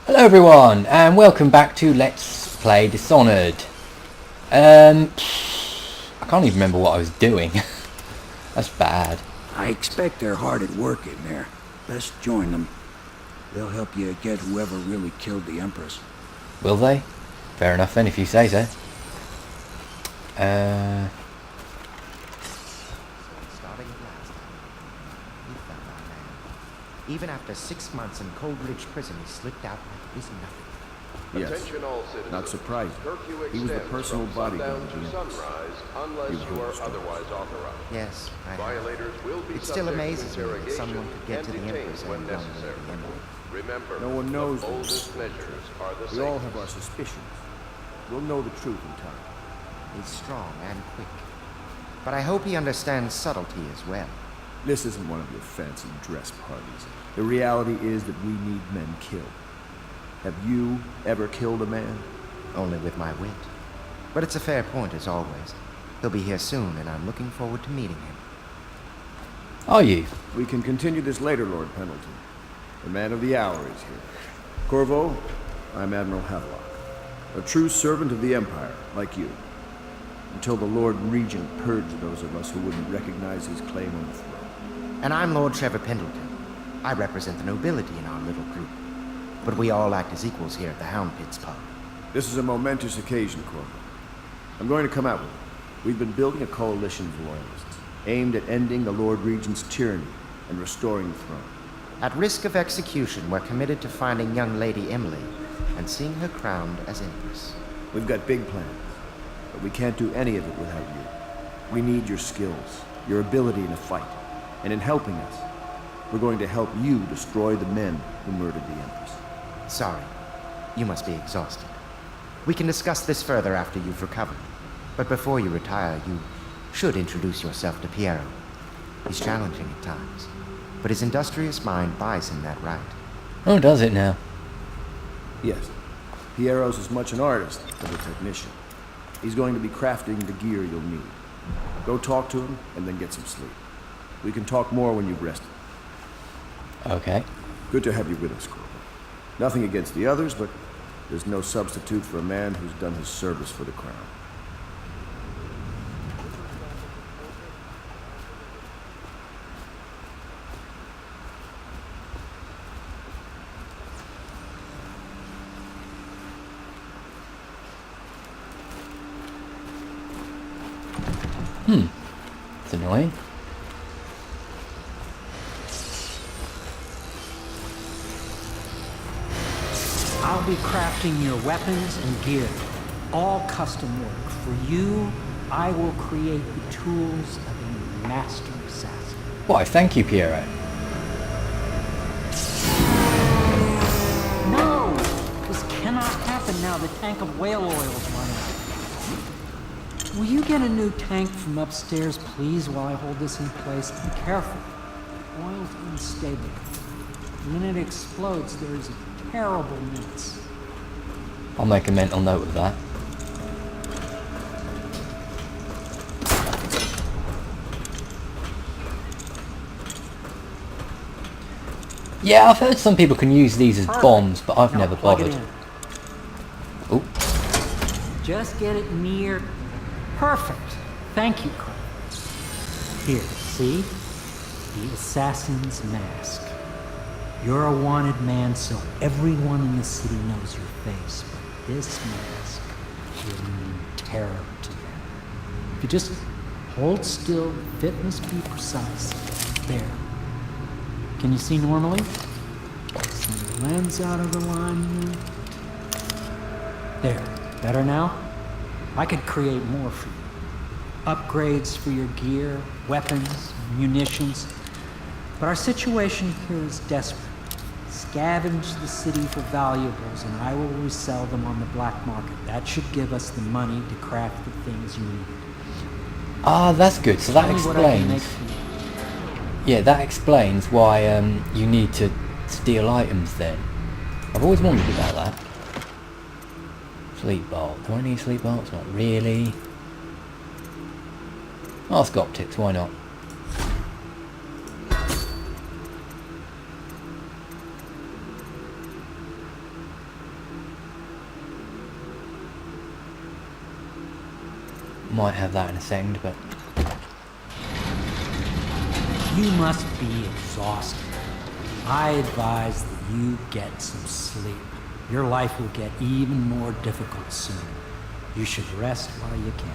Hello everyone, and welcome back to Let's Play Dishonored. I can't even remember what I was doing. That's bad. I expect they're hard at work in there. Best join them. They'll help you get whoever really killed the Empress. Will they? Fair enough then, if you say so. Starting at last. We found our man. Even after 6 months in Coldridge Prison, he slipped out like it was nothing. Yes. Attention all citizens. Not surprised. Curfew He was the extends personal from bodyguard sundown of the to Empress. sunrise unless You you heard are the story. otherwise authorized. Yes, I have. Violators will be It still subject amazes to me that interrogation someone could get and to the detained Empress when and run necessary. the Emerald. Remember, No one knows the what boldest measures are the We all safest. have our suspicions. We'll know the truth in time. He's strong and quick. But I hope he understands subtlety as well. This isn't one of your fancy dress parties. The reality is that we need men killed. Have you ever killed a man? Only with my wit. But it's a fair point as always. He'll be here soon, and I'm looking forward to meeting him. Are you? We can continue this later, Lord Pendleton. The man of the hour is here. Corvo, I'm Admiral Havelock. A true servant of the Empire, like you. Until the Lord Regent purged those of us who wouldn't recognize his claim on the throne. And I'm Lord Trevor Pendleton. I represent the nobility in our little group. But we all act as equals here at the Hound Pits pub. This is a momentous occasion, Corvo. I'm going to come out with it. We've been building a coalition of loyalists, aimed at ending the Lord Regent's tyranny and restoring the throne. At risk of execution, we're committed to finding young Lady Emily and seeing her crowned as Empress. We've got big plans, but we can't do any of it without you. We need your skills, your ability in a fight, and in helping us, we're going to help you destroy the men who murdered the Empress. Sorry, you must be exhausted. We can discuss this further after you've recovered. But before you retire, you should introduce yourself to Piero. He's challenging at times, but his industrious mind buys him that right. Oh, does it now? Yes, Piero's as much an artist as a technician. He's going to be crafting the gear you'll need. Go talk to him, and then get some sleep. We can talk more when you've rested. Okay. Good to have you with us, Corvo. Nothing against the others, but there's no substitute for a man who's done his service for the crown. It's annoying. I'll be crafting your weapons and gear, all custom work. For you, I will create the tools of a master assassin. Why, thank you, Piero. No! This cannot happen now. The tank of whale oil is running out. Will you get a new tank from upstairs, please, while I hold this in place? Be careful. Oil's unstable. When it explodes, there's a terrible mess. I'll make a mental note of that. Yeah, I've heard some people can use these as Perfect. bombs, but I've Now never plug it bothered. in. Oh, Just get it near. Perfect. Thank you, Carl. Here, see? The assassin's mask. You're a wanted man, so everyone in the city knows your face. But this mask will mean terror to them. If you just hold still, fit must be precise. There. Can you see normally? Send the lens out of alignment. There. Better now? I could create more for you. Upgrades for your gear, weapons, munitions. But our situation here is desperate. Scavenge the city for valuables and I will resell them on the black market. That should give us the money to craft the things you need. ah, that's good. So that Tell me what I can make explains. for you. Yeah, that explains why you need to steal items then. I've always wondered about that. Sleep bolt. Do I need sleep bolts? Not really. Ask optics, why not? Might have that in a second, but... You must be exhausted. I advise that you get some sleep. Your life will get even more difficult soon. You should rest while you can.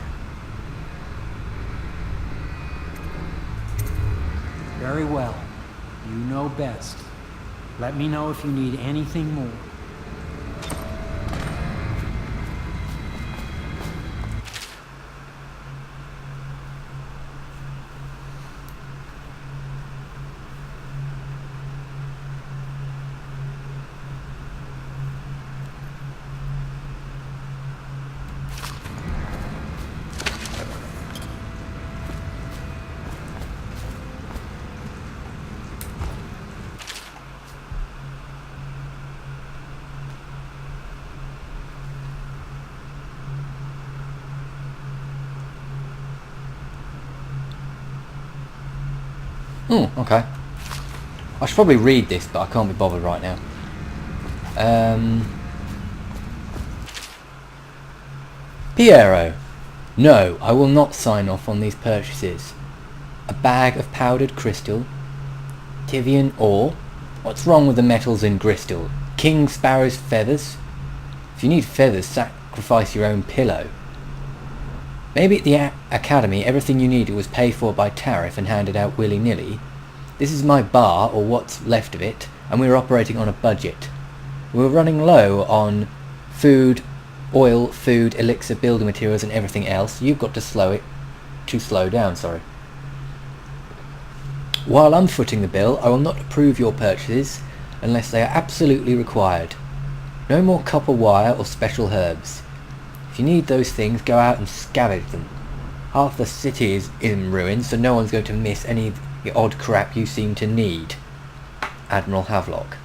Very well. You know best. Let me know if you need anything more. Oh, okay. I should probably read this, but I can't be bothered right now. Piero. No, I will not sign off on these purchases. A bag of powdered crystal. Tivian ore. What's wrong with the metals in Bristol? King Sparrow's feathers? If you need feathers, sacrifice your own pillow. Maybe at the academy everything you needed was paid for by tariff and handed out willy-nilly. This is my bar, or what's left of it, and we're operating on a budget. We're running low on food, oil, food, elixir, building materials and everything else. You've got to slow down. While I'm footing the bill, I will not approve your purchases unless they are absolutely required. No more copper wire or special herbs. If you need those things, go out and scavenge them. Half the city is in ruins, so no one's going to miss any of the odd crap you seem to need. Admiral Havelock.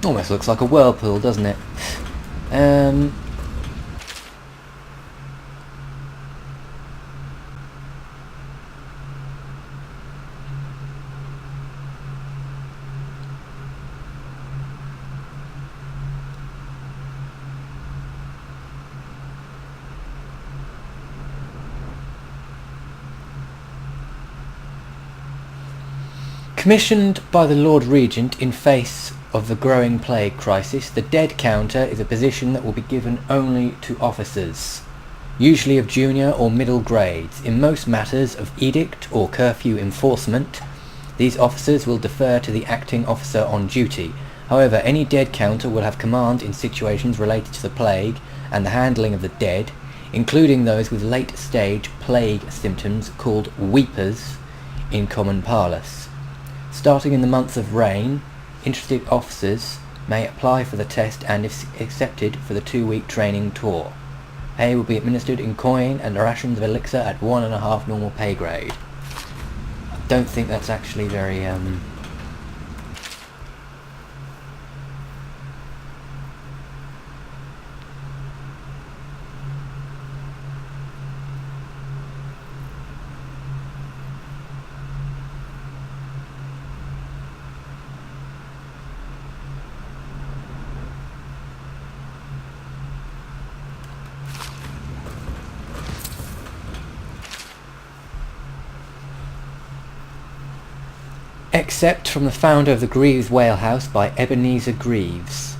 Almost looks like a whirlpool, doesn't it? Commissioned by the Lord Regent in face of the growing plague crisis, the dead counter is a position that will be given only to officers, usually of junior or middle grades. In most matters of edict or curfew enforcement, these officers will defer to the acting officer on duty. However, any dead counter will have command in situations related to the plague and the handling of the dead, including those with late-stage plague symptoms called weepers in common parlance. Starting in the months of rain, interested officers may apply for the test and, if accepted, for the 2-week training tour. Pay will be administered in coin and rations of elixir at 1.5 normal pay grade. I don't think that's actually very, except from the founder of the Greaves Whalehouse by Ebenezer Greaves.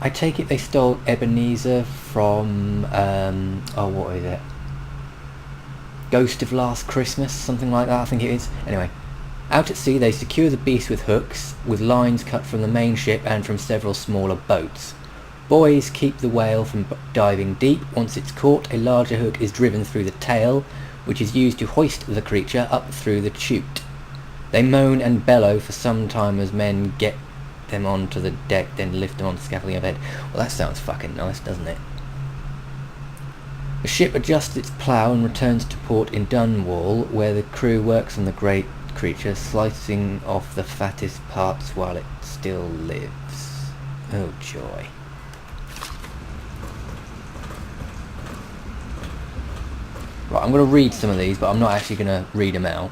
I take it they stole Ebenezer from, what is it? Ghost of Last Christmas, something like that, I think it is. Anyway, Out at sea they secure the beast with hooks, with lines cut from the main ship and from several smaller boats. Buoys keep the whale from diving deep. Once it's caught, a larger hook is driven through the tail, which is used to hoist the creature up through the chute. They moan and bellow for some time as men get them onto the deck, then lift them on the scaffolding overhead. Well, that sounds fucking nice, doesn't it? The ship adjusts its plough and returns to port in Dunwall, where the crew works on the great creature, slicing off the fattest parts while it still lives. Oh joy. Right, I'm going to read some of these, but I'm not actually going to read them out.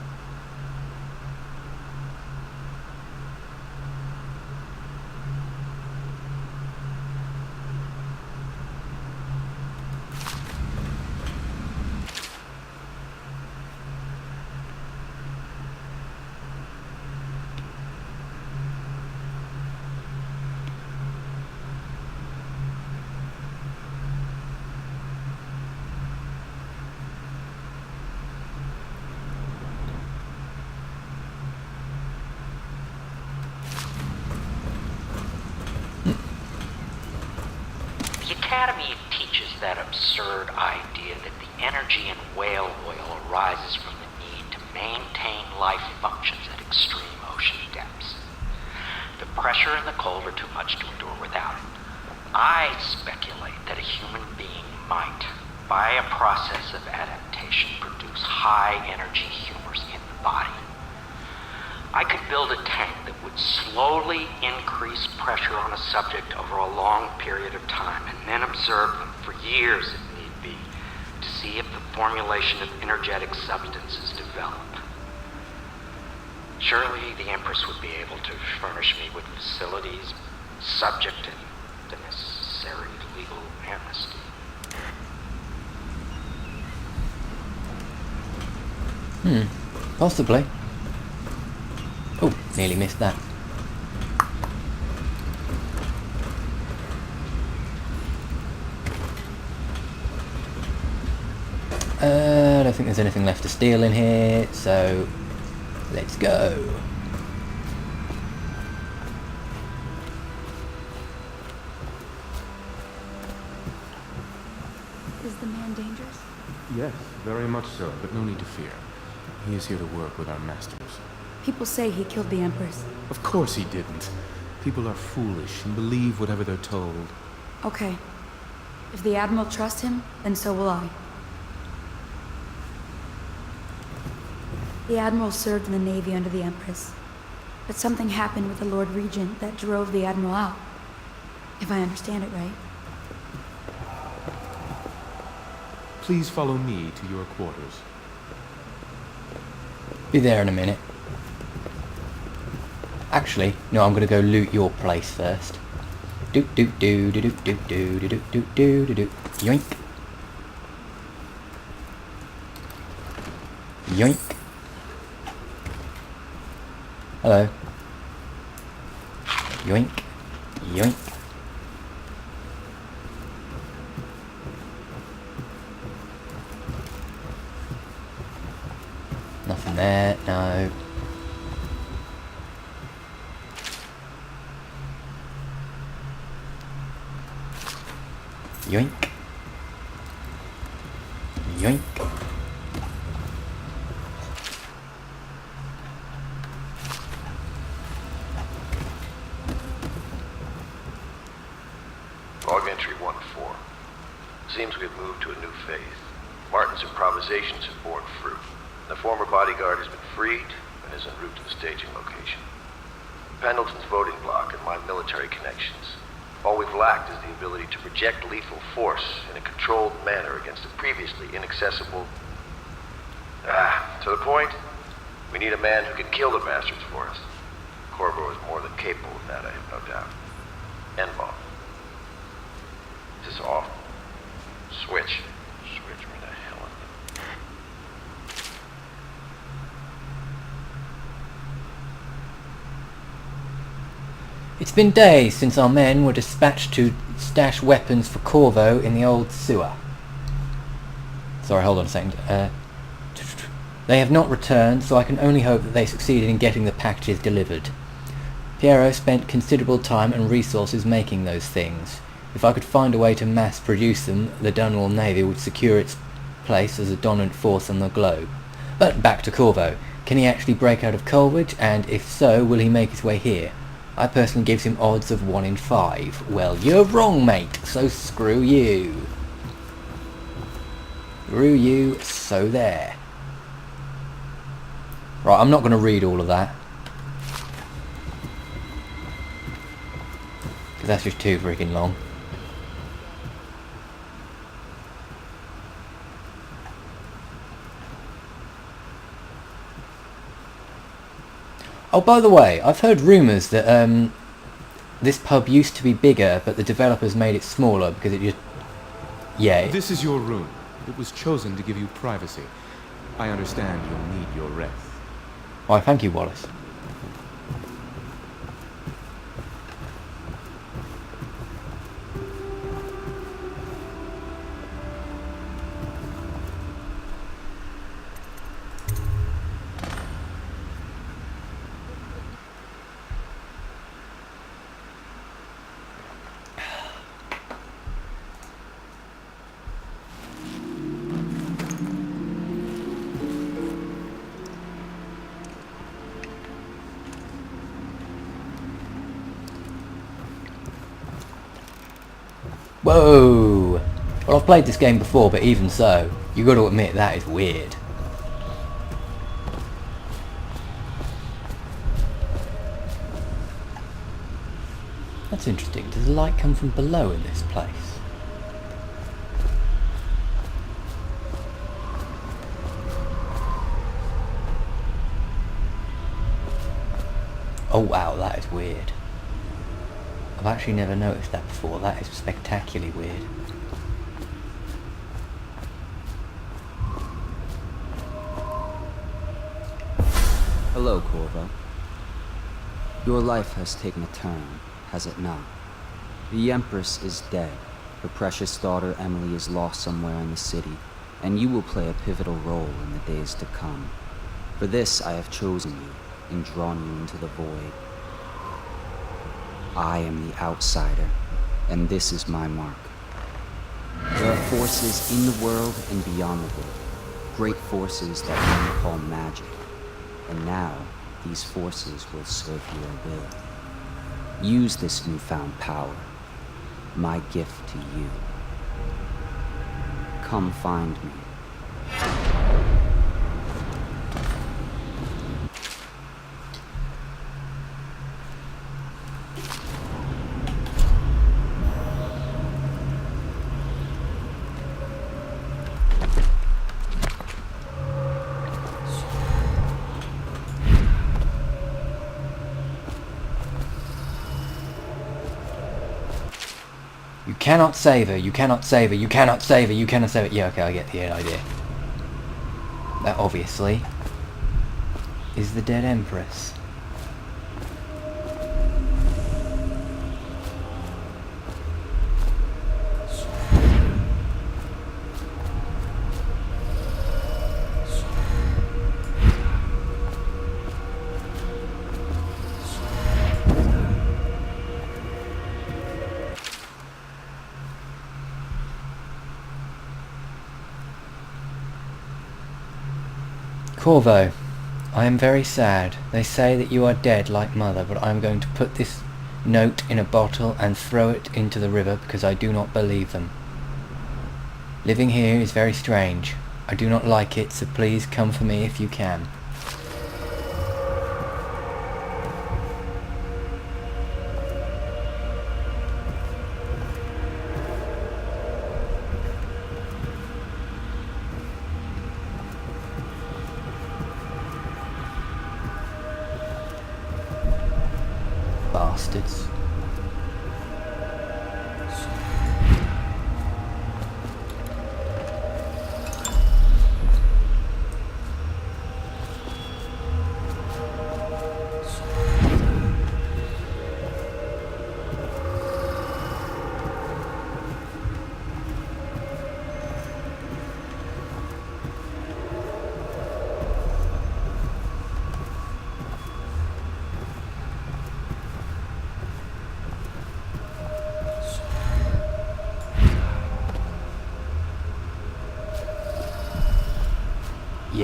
The Academy teaches that absurd idea that the energy in whale oil arises from the need to maintain life functions at extreme ocean depths. The pressure and the cold are too much to endure without it. I speculate that a human being might, by a process of adaptation, produce high-energy humors in the body. I could build a tank that would slowly increase pressure on a subject over a long period of time and then observe them for years if need be to see if the formulation of energetic substances develop. Surely the Empress would be able to furnish me with facilities subject to the necessary legal amnesty. Possibly. Oh, nearly missed that. I don't think there's anything left to steal in here, so let's go. Is the man dangerous? Yes, very much so, but no need to fear. He is here to work with our masters. People say he killed the Empress. Of course he didn't. People are foolish and believe whatever they're told. Okay. If the Admiral trusts him, then so will I. The Admiral served in the Navy under the Empress. But something happened with the Lord Regent that drove the Admiral out. If I understand it right. Please follow me to your quarters. Be there in a minute. Actually, no, I'm gonna go loot your place first. Doot doot doo doo doot doot doo doo doot doot doo doo doo. Yoink. Yoink. Hello. Yoink. Yoink. Nothing there, no. Yoink. Yoink. Log entry 1-4. Seems we've moved to a new phase. Martin's improvisations have borne fruit. The former bodyguard has been freed and is en route to the staging location. Pendleton's voting block and my military connections. All we've lacked is the ability to project lethal force in a controlled manner against a previously inaccessible... to the point, we need a man who can kill the bastards for us. Corvo is more than capable of that, I have no doubt. N-bomb. Is this off? Switch. Switch me the hell up. It's been days since our men were dispatched to stash weapons for Corvo in the old sewer. Sorry, hold on a second. They have not returned, so I can only hope that they succeeded in getting the packages delivered. Piero spent considerable time and resources making those things. If I could find a way to mass produce them, the Dunwall Navy would secure its place as a dominant force on the globe. But back to Corvo. Can he actually break out of Coleridge, and if so, will he make his way here? I personally gives him odds of 1 in 5. Well, you're wrong, mate, so screw you. Screw you, so there. Right, I'm not going to read all of that, because that's just too freaking long. Oh, by the way, I've heard rumours that this pub used to be bigger, but the developers made it smaller because it just... Yeah. This is your room. It was chosen to give you privacy. I understand you'll need your rest. Why, thank you, Wallace. Whoa! Well, I've played this game before, but even so, you got to admit that is weird. That's interesting. Does the light come from below in this place? Oh wow, that is weird. I've actually never noticed that before. That is spectacularly weird. Hello, Corvo. Your life has taken a turn, has it not? The Empress is dead. Her precious daughter Emily is lost somewhere in the city, and you will play a pivotal role in the days to come. For this I have chosen you and drawn you into the void. I am the outsider, and this is my mark. There are forces in the world and beyond the world, great forces that men call magic, and now these forces will serve your will. Use this newfound power, my gift to you. Come find me. You cannot save her, you cannot save her, you cannot save her, you cannot save her. Yeah, okay, I get the idea. That obviously is the dead Empress. Corvo, I am very sad. They say that you are dead like Mother, but I am going to put this note in a bottle and throw it into the river because I do not believe them. Living here is very strange. I do not like it, so please come for me if you can. Bastards.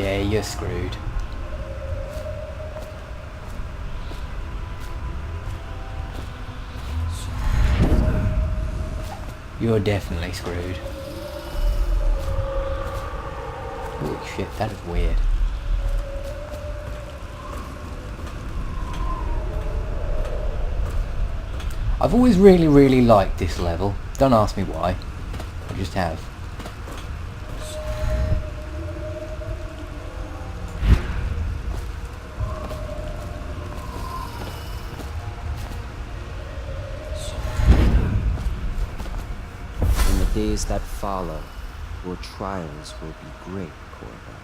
Yeah, you're screwed. You're definitely screwed. Holy shit, that is weird. I've always really liked this level. Don't ask me why. I just have. In the days that follow, your trials will be great, Corvo.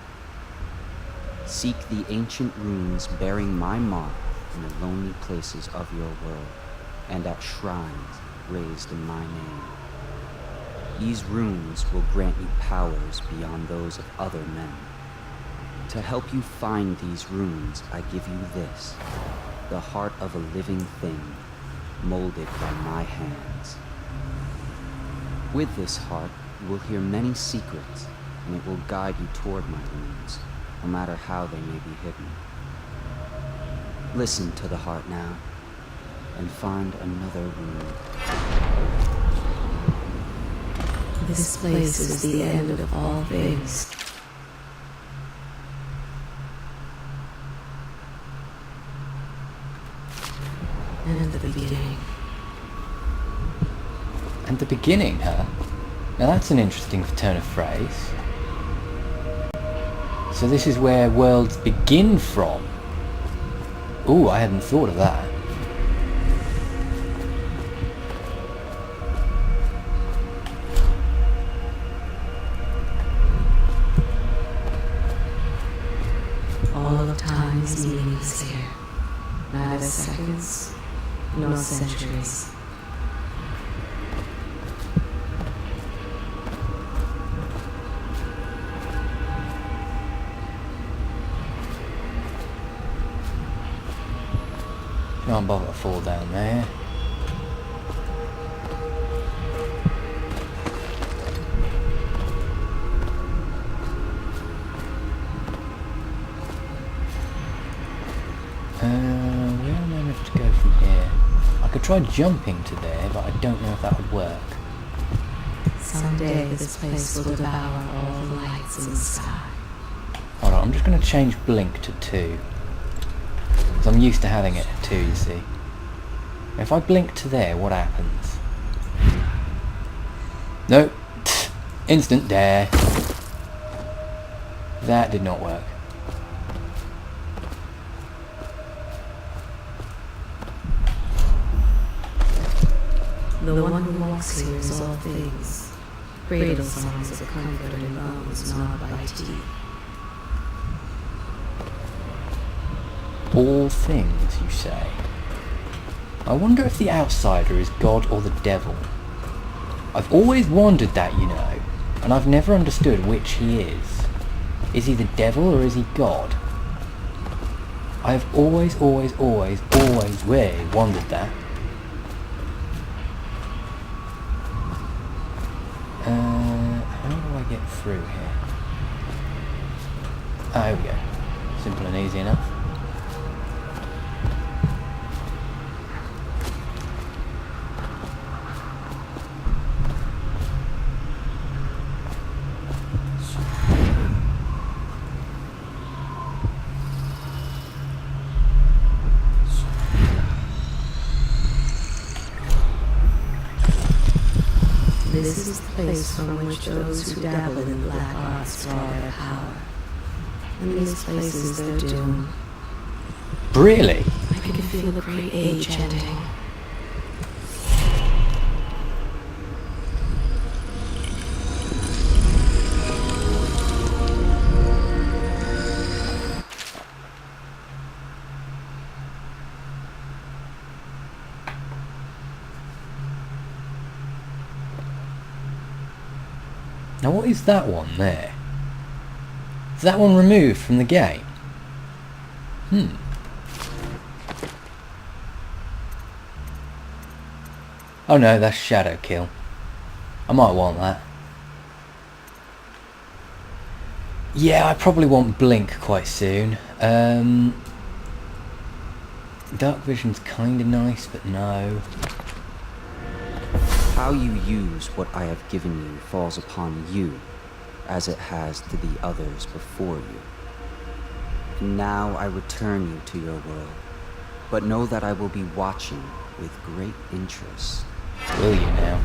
Seek the ancient runes bearing my mark in the lonely places of your world, and at shrines raised in my name. These runes will grant you powers beyond those of other men. To help you find these runes, I give you this, the heart of a living thing, molded by my hands. With this heart, you will hear many secrets, and it will guide you toward my runes, no matter how they may be hidden. Listen to the heart now, and find another rune. This place is the end of all things. And the beginning. And the beginning, huh? Now that's an interesting turn of phrase. So this is where worlds begin from. Ooh, I hadn't thought of that. All of time is meaningless here. Neither seconds, nor centuries. Can't bother to fall down there. Where am I meant to go from here? I could try jumping to there, but I don't know if that would work. Someday this place will devour all the lights in the sky. Hold on, I'm just going to change blink to 2. Because I'm used to having it at 2, you see. If I blink to there, what happens? Nope. Instant dare. That did not work. The one who walks here is all things. Cradle songs of comfort and bones gnawed by teeth. All things, you say? I wonder if the outsider is God or the devil. I've always wondered that, you know, and I've never understood which he is. Is he the devil or is he God? I have always wondered that. How do I get through here? Ah, here we go. Simple and easy enough. This is the place from which those who dabble in black arts draw their power. And this place is their doom. Really? I can feel the great age ending. Now what is that one there? Is that one removed from the game? Oh no, that's Shadow Kill. I might want that. Yeah, I probably want Blink quite soon. Dark Vision's kinda nice, but no. How you use what I have given you falls upon you, as it has to the others before you. And now I return you to your world, but know that I will be watching with great interest. Will you now?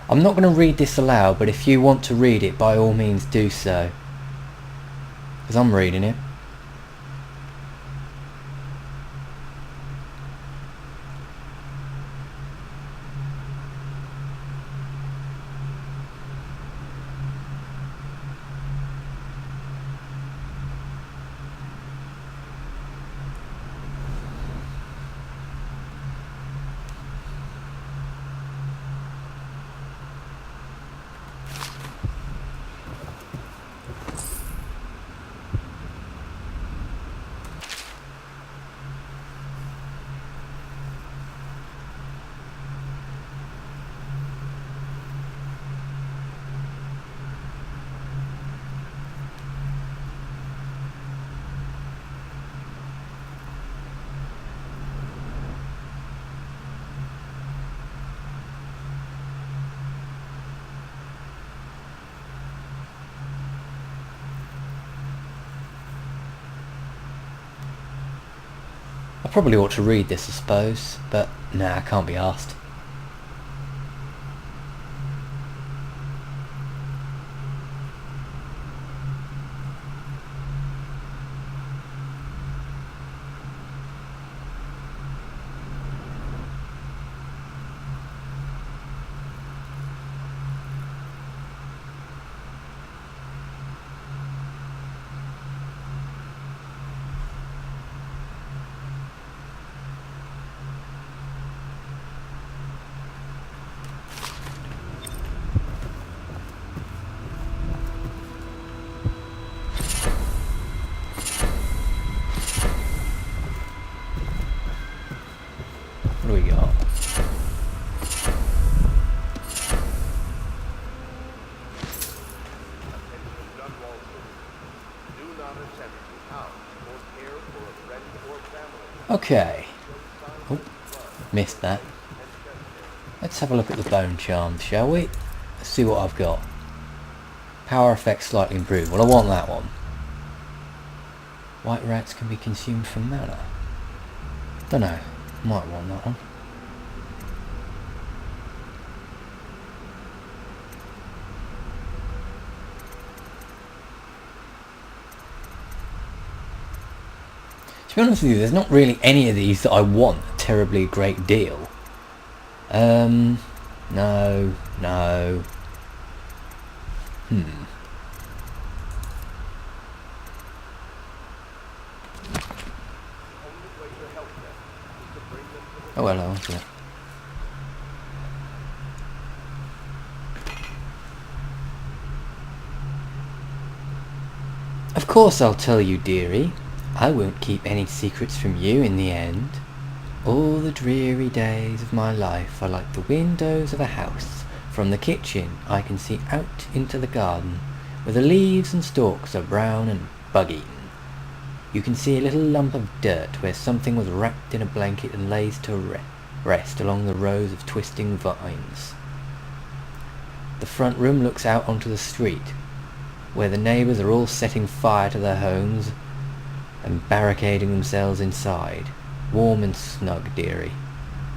I'm not going to read this aloud, but if you want to read it, by all means do so. Because I'm reading it. I probably ought to read this, I suppose, but nah, I can't be asked. What do we got? Okay. Oh, missed that. Let's have a look at the bone charms, shall we? Let's see what I've got. Power effects slightly improved. Well, I want that one. White rats can be consumed for mana. Don't know. Might want that one. To be honest with you, there's not really any of these that I want a terribly great deal. No. Oh well, I'll answer that. Of course I'll tell you, dearie. I won't keep any secrets from you in the end. All the dreary days of my life are like the windows of a house. From the kitchen I can see out into the garden, where the leaves and stalks are brown and bug-eaten. You can see a little lump of dirt where something was wrapped in a blanket and lays to rest along the rows of twisting vines. The front room looks out onto the street, where the neighbours are all setting fire to their homes and barricading themselves inside. Warm and snug, dearie.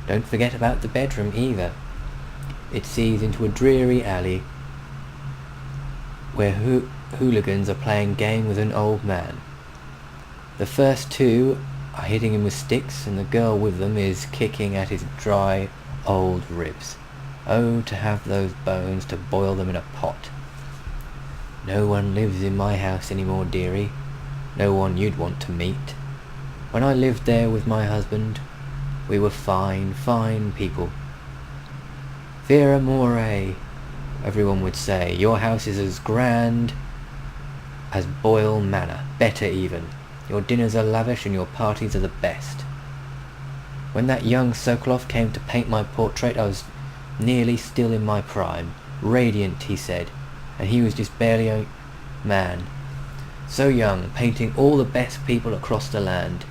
Don't forget about the bedroom either. It sees into a dreary alley where hooligans are playing game with an old man. The first two are hitting him with sticks, and the girl with them is kicking at his dry old ribs. Oh, to have those bones, to boil them in a pot. No one lives in my house anymore, dearie. No one you'd want to meet. When I lived there with my husband, we were fine, fine people. Vera More, everyone would say. Your house is as grand as Boyle Manor, better even. Your dinners are lavish and your parties are the best. When that young Sokolov came to paint my portrait, I was nearly still in my prime. Radiant, he said, and he was just barely a man. So young, painting all the best people across the land.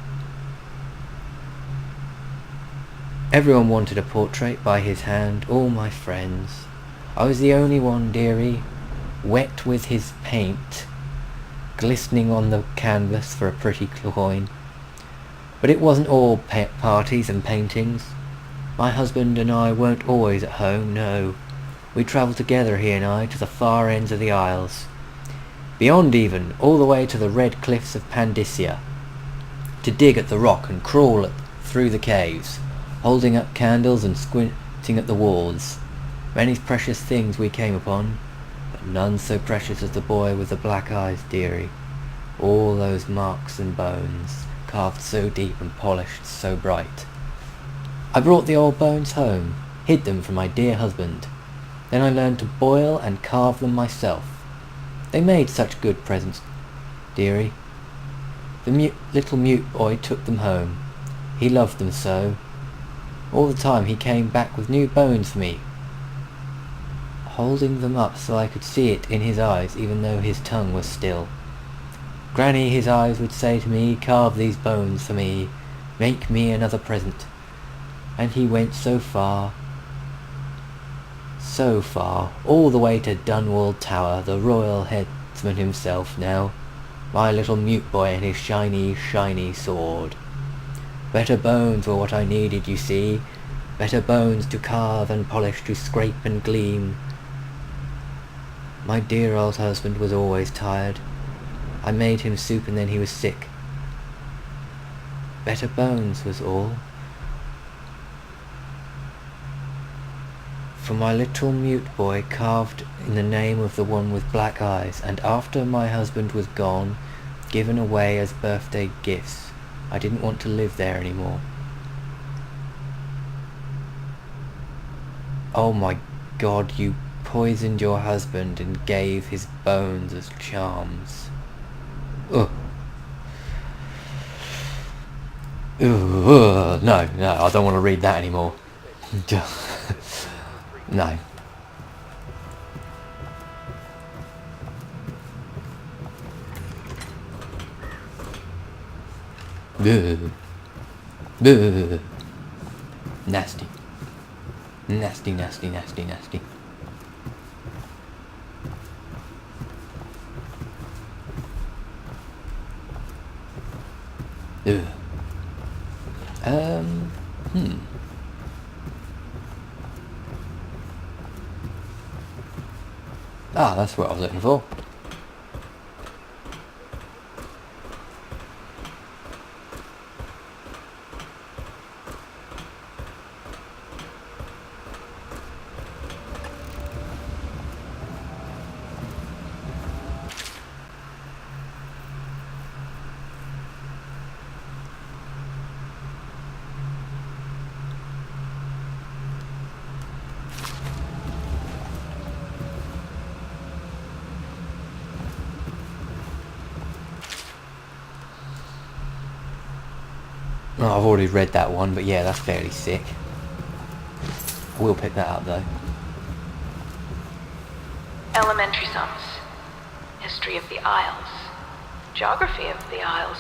Everyone wanted a portrait by his hand, all my friends. I was the only one, dearie, wet with his paint, glistening on the canvas for a pretty coin. But it wasn't all parties and paintings. My husband and I weren't always at home, no. We travelled together, he and I, to the far ends of the Isles. Beyond even, all the way to the red cliffs of Pandysia, to dig at the rock and crawl through the caves, holding up candles and squinting at the walls. Many precious things we came upon, but none so precious as the boy with the black eyes, dearie. All those marks and bones, carved so deep and polished so bright. I brought the old bones home, hid them from my dear husband. Then I learned to boil and carve them myself. They made such good presents, dearie. The little mute boy took them home. He loved them so. All the time he came back with new bones for me, holding them up so I could see it in his eyes even though his tongue was still. Granny, his eyes would say to me, carve these bones for me, make me another present. And he went so far, all the way to Dunwall Tower, the royal headsman himself now, my little mute boy and his shiny, shiny sword. Better bones were what I needed, you see. Better bones to carve and polish, to scrape and gleam. My dear old husband was always tired. I made him soup and then he was sick. Better bones was all. For my little mute boy carved in the name of the one with black eyes, and after my husband was gone, given away as birthday gifts. I didn't want to live there anymore. Oh my God, you poisoned your husband and gave his bones as charms. Ugh. Ugh. No, I don't want to read that anymore. No. Ugh. Ugh. Nasty. Nasty, nasty, nasty, nasty. Ugh. Ah, that's what I was looking for. Oh, I've already read that one, but yeah, that's fairly sick. I will pick that up though. Elementary sums. History of the Isles. Geography of the Isles.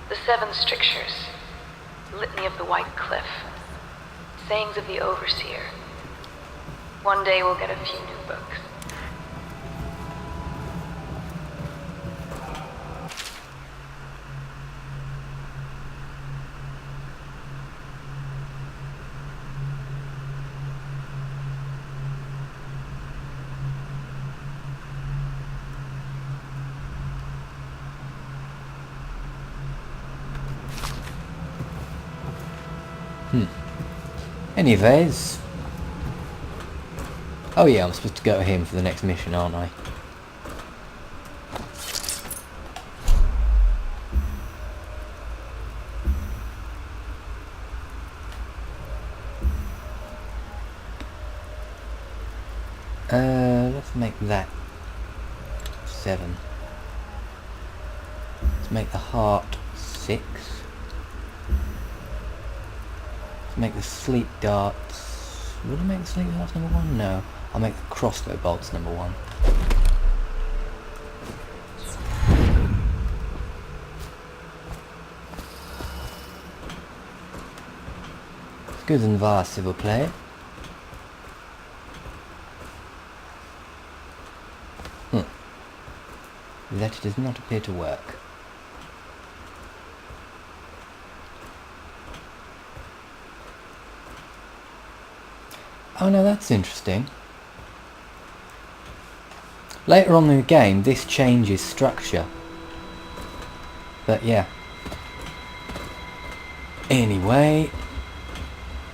The Seven Strictures. Litany of the White Cliff. Sayings of the Overseer. One day we'll get a few new books. Anyways. Oh yeah, I'm supposed to go to him for the next mission, aren't I? Let's make that 7. Let's make the heart 6. Let's make the sleep darts. Would I make the sleep darts number 1? No. I'll make the crossbow bolts number 1. Excusez-moi, s'il vous plaît. That does not appear to work. Oh no, that's interesting. Later on in the game, this changes structure. But yeah. Anyway.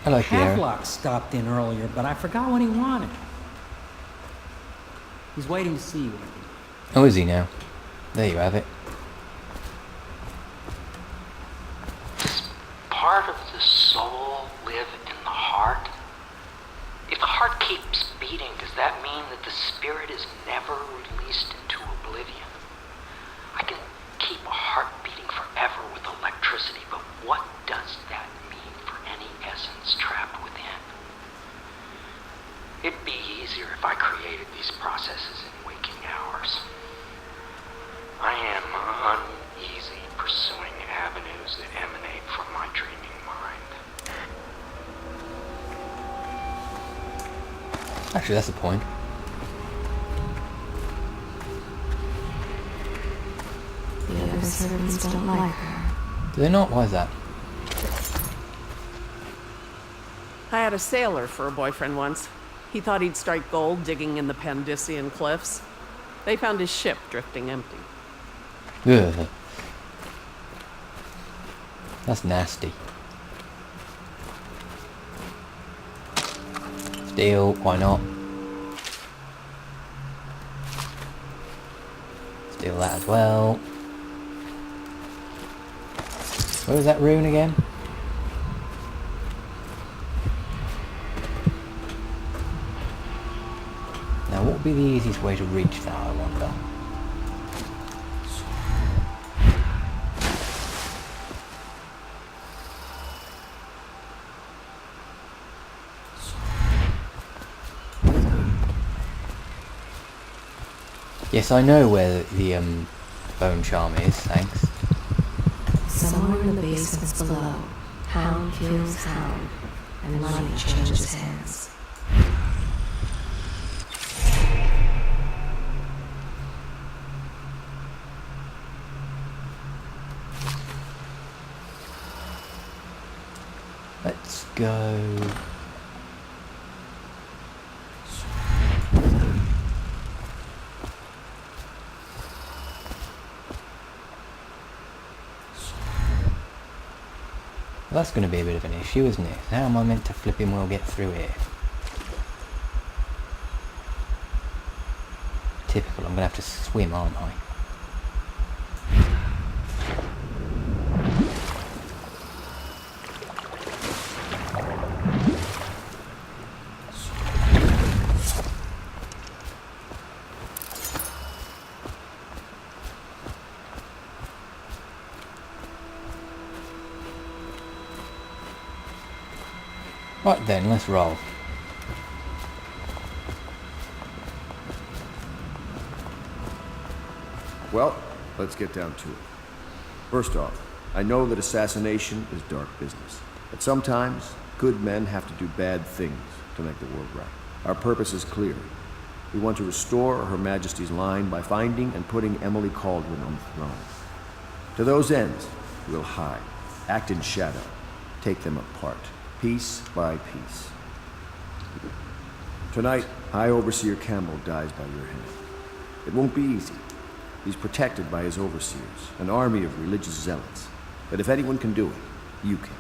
Hello, Pierre. Havelock stopped in earlier, but I forgot what he wanted. He's waiting to see you, Andy. Oh, is he now? There you have it. Does part of the soul live in the heart? If the heart keeps beating, does that mean that the spirit is never released into oblivion? I can keep a heart beating forever with electricity, but what does that mean for any essence trapped within? It'd be easier if I created these processes in waking hours. I am uneasy pursuing avenues that emanate from my dreaming mind. Actually, that's a point. The other servants don't like her. Do they not? Why is that? I had a sailor for a boyfriend once. He thought he'd strike gold digging in the Pandician cliffs. They found his ship drifting empty. Ugh. That's nasty. Steel, why not? Steal that as well. Where was that rune again? Now what would be the easiest way to reach that, I wonder? Yes, I know where the bone charm is, thanks. Somewhere in the basements below, hound kills hound, and money changes hands. Let's go. Well, that's going to be a bit of an issue, isn't it? How am I meant to flipping well get through here? Typical, I'm going to have to swim, aren't I? Right then, let's roll. Well, let's get down to it. First off, I know that assassination is dark business. But sometimes, good men have to do bad things to make the world right. Our purpose is clear. We want to restore Her Majesty's line by finding and putting Emily Cauldron on the throne. To those ends, we'll hide, act in shadow, take them apart, piece by piece. Tonight, High Overseer Campbell dies by your hand. It won't be easy. He's protected by his overseers, an army of religious zealots. But if anyone can do it, you can.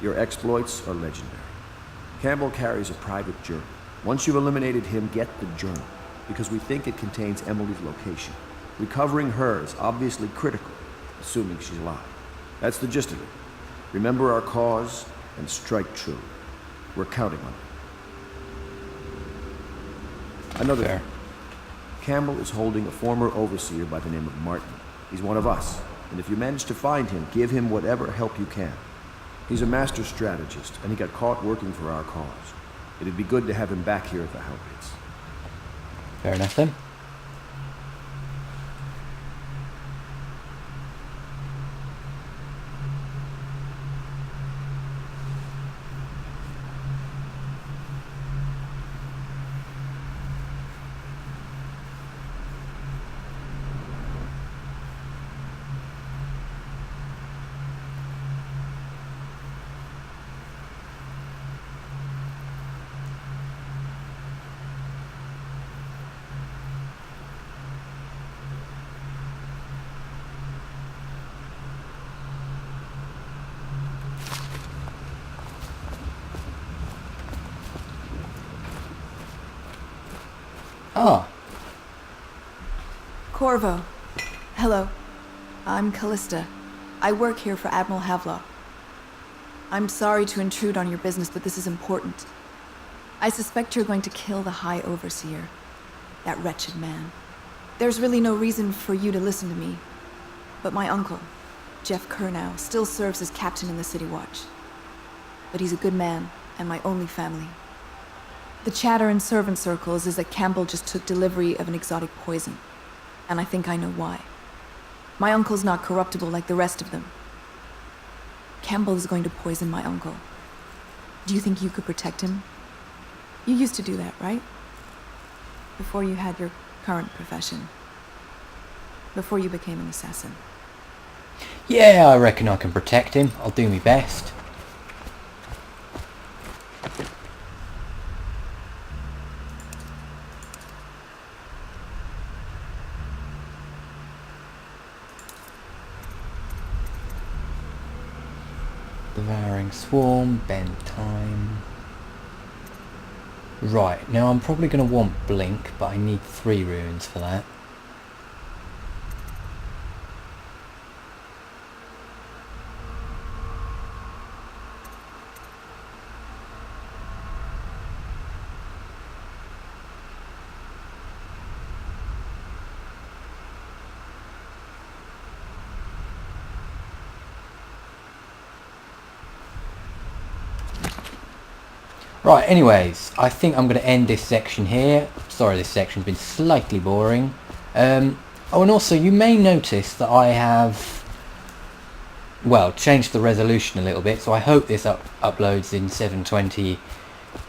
Your exploits are legendary. Campbell carries a private journal. Once you've eliminated him, get the journal, because we think it contains Emily's location. Recovering her is obviously critical, assuming she's alive. That's the gist of it. Remember our cause and strike true. We're counting on it. Another thing. Campbell is holding a former overseer by the name of Martin. He's one of us, and if you manage to find him, give him whatever help you can. He's a master strategist, and he got caught working for our cause. It'd be good to have him back here at the Hellgates. Fair enough then. Ah. Corvo. Hello. I'm Callista. I work here for Admiral Havelock. I'm sorry to intrude on your business, but this is important. I suspect you're going to kill the High Overseer. That wretched man. There's really no reason for you to listen to me. But my uncle, Jeff Kernow, still serves as captain in the City Watch. But he's a good man, and my only family. The chatter in servant circles is that Campbell just took delivery of an exotic poison. And I think I know why. My uncle's not corruptible like the rest of them. Campbell is going to poison my uncle. Do you think you could protect him? You used to do that, right? Before you had your current profession. Before you became an assassin. Yeah, I reckon I can protect him. I'll do my best. Devouring Swarm, bend time. Right, now I'm probably going to want Blink, but I need 3 runes for that. Right, anyways, I think I'm going to end this section here. Sorry, this section's been slightly boring. Oh, and also, you may notice that I have, well, changed the resolution a little bit, so I hope this uploads in 720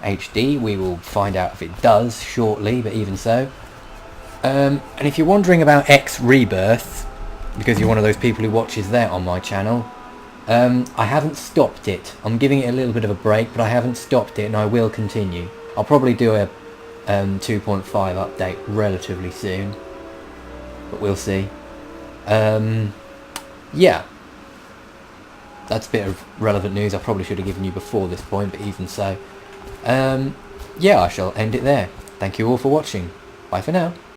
HD. We will find out if it does shortly, but even so. And if you're wondering about X Rebirth, because you're one of those people who watches that on my channel, I haven't stopped it. I'm giving it a little bit of a break, but I haven't stopped it, and I will continue. I'll probably do a 2.5 update relatively soon, but we'll see. Yeah, that's a bit of relevant news I probably should have given you before this point, but even so. Yeah, I shall end it there. Thank you all for watching. Bye for now.